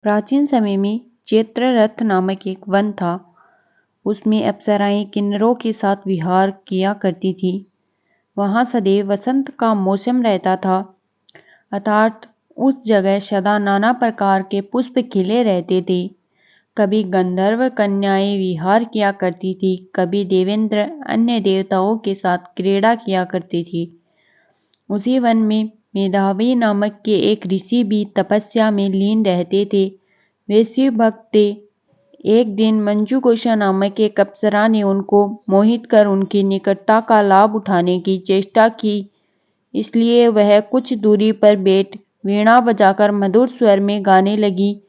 प्राचीन समय में चित्ररथ नामक एक वन था। उसमें अप्सराएं किन्नरों के साथ विहार किया करती थी। वहां सदैव वसंत का मौसम रहता था, अर्थात उस जगह सदा नाना प्रकार के पुष्प खिले रहते थे। कभी गंधर्व कन्याएं विहार किया करती थी, कभी देवेंद्र अन्य देवताओं के साथ क्रीड़ा किया करती थी। उसी वन में मेधावी नामक के एक ऋषि भी तपस्या में लीन रहते थे। वे शिव भक्त थे। एक दिन मंजू कोशा नामक एक अप्सरा ने उनको मोहित कर उनकी निकटता का लाभ उठाने की चेष्टा की। इसलिए वह कुछ दूरी पर बैठ वीणा बजाकर मधुर स्वर में गाने लगी।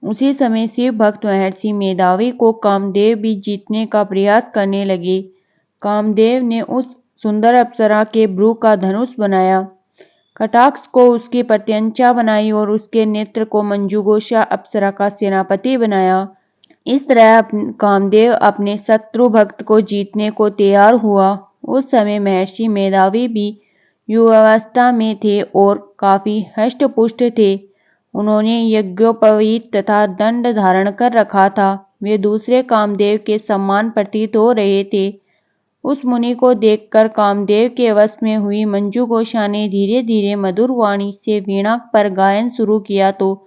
उसी समय शिव भक्त महर्षि मेधावी को कामदेव भी जीतने का प्रयास करने लगे। कामदेव ने उस सुंदर अप्सरा के भ्रू का धनुष बनाया, कटाक्ष को उसकी प्रत्यंचा बनाई और उसके नेत्र को मंजूगोषा अप्सरा का सेनापति बनाया। इस तरह कामदेव अपने शत्रु भक्त को जीतने को तैयार हुआ। उस समय महर्षि मेधावी भी युवावस्था में थे और काफी हष्ट-पुष्ट थे। उन्होंने यज्ञोपवीत तथा दंड धारण कर रखा था। वे दूसरे कामदेव के समान प्रतीत हो रहे थे। उस मुनि को देखकर कामदेव के वश में हुई मंजू कोशा ने धीरे धीरे मधुर वाणी से वीणा पर गायन शुरू किया तो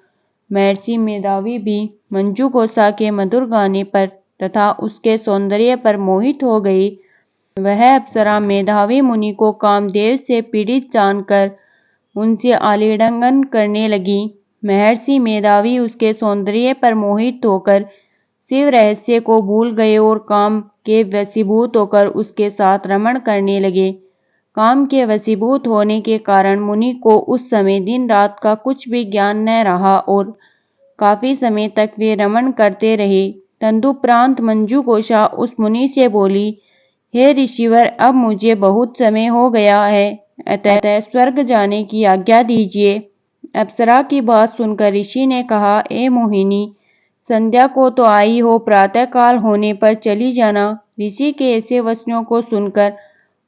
महर्षि मेधावी भी मंजू कोशा के मधुर गाने पर तथा उसके सौंदर्य पर मोहित हो गए। वह अप्सरा मेधावी मुनि को कामदेव से पीड़ित जानकर उनसे आलिंगन करने लगी। महर्षि मेधावी उसके सौंदर्य पर मोहित होकर शिव रहस्य को भूल गए और काम के वशीभूत होकर उसके साथ रमण करने लगे। काम के वशीभूत होने के कारण मुनि को उस समय दिन रात का कुछ भी ज्ञान न रहा और काफी समय तक वे रमण करते रहे। तदुपरांत मंजू कोशा उस मुनि से बोली, हे ऋषिवर, अब मुझे बहुत समय हो गया है, अतः स्वर्ग जाने की आज्ञा दीजिए। अप्सरा की बात सुनकर ऋषि ने कहा, ए मोहिनी, संध्या को तो आई हो, प्रातः काल होने पर चली जाना। ऋषि के ऐसे वचनों को सुनकर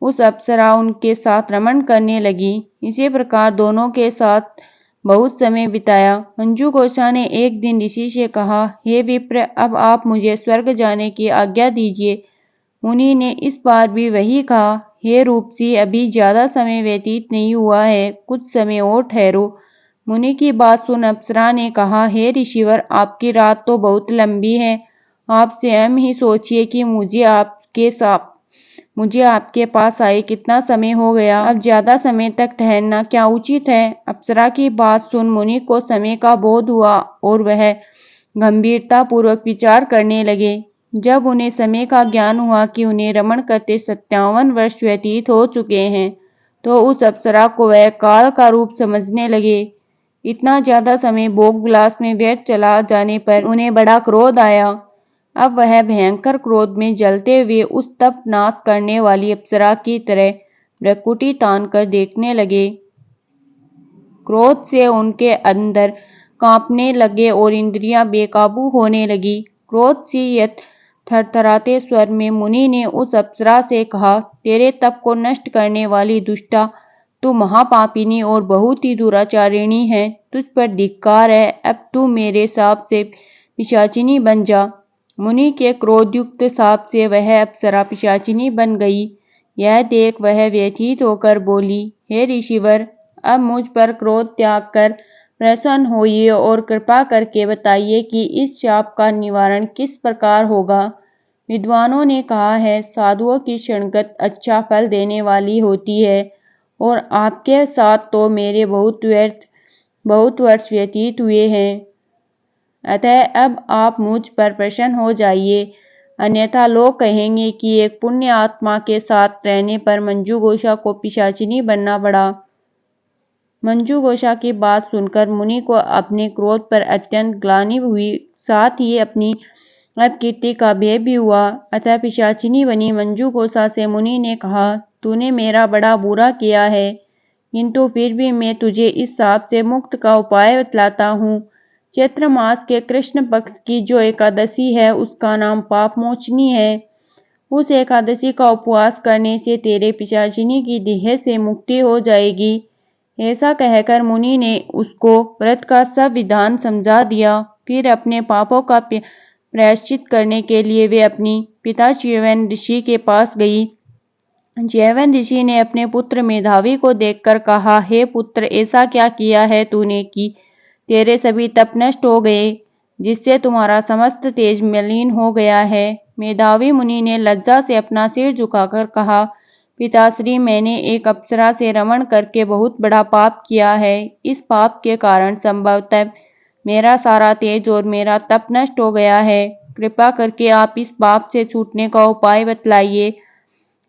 उस अप्सरा उनके साथ रमण करने लगी। इसी प्रकार दोनों के साथ बहुत समय बिताया। मंजू कोशा ने एक दिन ऋषि से कहा, हे विप्र, अब आप मुझे स्वर्ग जाने की आज्ञा दीजिए। मुनि ने इस बार भी वही कहा, हे रूपसी, अभी ज्यादा समय व्यतीत नहीं हुआ है, कुछ समय और ठहरो। मुनि की बात सुन अप्सरा ने कहा, हे ऋषिवर, आपकी रात तो बहुत लंबी है। आप स्वयं ही सोचिए कि मुझे आपके पास आए कितना समय हो गया। अब ज्यादा समय तक ठहरना क्या उचित है। अप्सरा की बात सुन मुनि को समय का बोध हुआ और वह गंभीरता पूर्वक विचार करने लगे। जब उन्हें समय का ज्ञान हुआ कि उन्हें रमण करते 57 वर्ष व्यतीत हो चुके हैं, तो उस अप्सरा को वह काल का रूप समझने लगे। इतना ज्यादा समय भोग विलास में व्यर्थ चला जाने पर उन्हें बड़ा क्रोध आया। अब वह भयंकर क्रोध में जलते हुए उस तप नाश करने वाली अप्सरा की तरह भ्रकुटी तान कर देखने लगे। क्रोध से उनके अंदर कांपने लगे और इंद्रियां बेकाबू होने लगी। क्रोध से थरथराते स्वर में मुनि ने उस अप्सरा से कहा, तेरे तप को नष्ट करने वाली दुष्टा, तू महापापिनी और बहुत ही दुराचारिणी है। तुझ पर धिक्कार है। अब तू मेरे शाप से पिशाचिनी बन जा। मुनि के क्रोधयुक्त शाप से वह अप्सरा पिशाचिनी बन गई। यह देख वह व्यथित होकर बोली, हे ऋषिवर, अब मुझ पर क्रोध त्याग कर प्रसन्न होइए और कृपा करके बताइए कि इस शाप का निवारण किस प्रकार होगा। विद्वानों ने कहा है, साधुओं की संगत अच्छा फल देने वाली होती है और आपके साथ तो मेरे बहुत वर्ष व्यतीत हुए हैं। अतः अब आप मुझ पर प्रसन्न हो जाइए, अन्यथा लोग कहेंगे कि एक पुण्य आत्मा के साथ रहने पर मंजू कोशा को पिशाचिनी बनना पड़ा। मंजू कोशा की बात सुनकर मुनि को अपने क्रोध पर अत्यंत ग्लानि हुई, साथ ही अपनी अपकीर्ति का भय भी हुआ। अतः पिशाचिनी बनी मंजू कोशा से मुनि ने कहा, तूने मेरा बड़ा बुरा किया है, किंतु फिर भी मैं तुझे इस शाप से मुक्त का उपाय बतलाता हूँ। चैत्र मास के कृष्ण पक्ष की जो एकादशी है, उसका नाम पाप मोचनी है। उस एकादशी का उपवास करने से तेरे पिशाचिनी की देह से मुक्ति हो जाएगी। ऐसा कहकर मुनि ने उसको व्रत का सब विधान समझा दिया। फिर अपने पापों का प्रायश्चित करने के लिए वे अपनी पिता च्यवन ऋषि के पास गई। च्यवन ऋषि ने अपने पुत्र मेधावी को देखकर कहा, हे पुत्र, ऐसा क्या किया है तूने कि तेरे सभी तप नष्ट हो गए, जिससे तुम्हारा समस्त तेज मलिन हो गया है। मेधावी मुनि ने लज्जा से अपना सिर झुकाकर कहा, पिताश्री, मैंने एक अप्सरा से रमण करके बहुत बड़ा पाप किया है। इस पाप के कारण संभवतः मेरा सारा तेज और मेरा तप नष्ट हो गया है। कृपा करके आप इस पाप से छूटने का उपाय बतलाइए।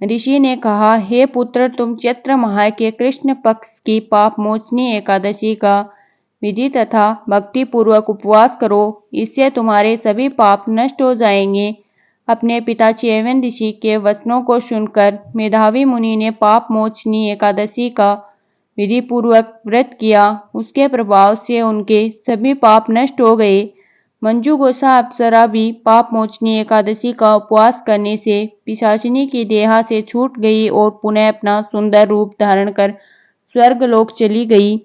ऋषि ने कहा, हे पुत्र, तुम चैत्र माह के कृष्ण पक्ष की पाप मोचनी एकादशी का विधि तथा भक्ति पूर्वक उपवास करो, इससे तुम्हारे सभी पाप नष्ट हो जाएंगे। अपने पिता च्यवन ऋषि के वचनों को सुनकर मेधावी मुनि ने पाप मोचनी एकादशी का विधि पूर्वक व्रत किया। उसके प्रभाव से उनके सभी पाप नष्ट हो गए। मंजू गोसा अप्सरा भी पाप मोचनी एकादशी का उपवास करने से पिशाचिनी की देह से छूट गई और पुनः अपना सुंदर रूप धारण कर स्वर्गलोक चली गई।